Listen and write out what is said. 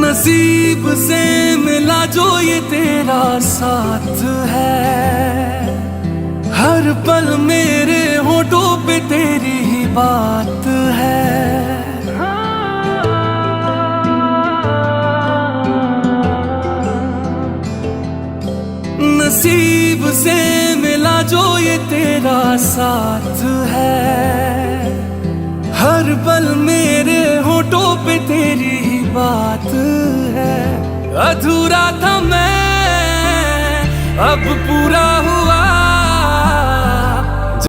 नसीब से मिला जो ये तेरा साथ है, हर पल मेरे होठों पे तेरी ही बात है। नसीब से मिला जो ये तेरा साथ है, हर पल मेरे होठों पे तेरी ही बात है। अधूरा था मैं अब पूरा हुआ,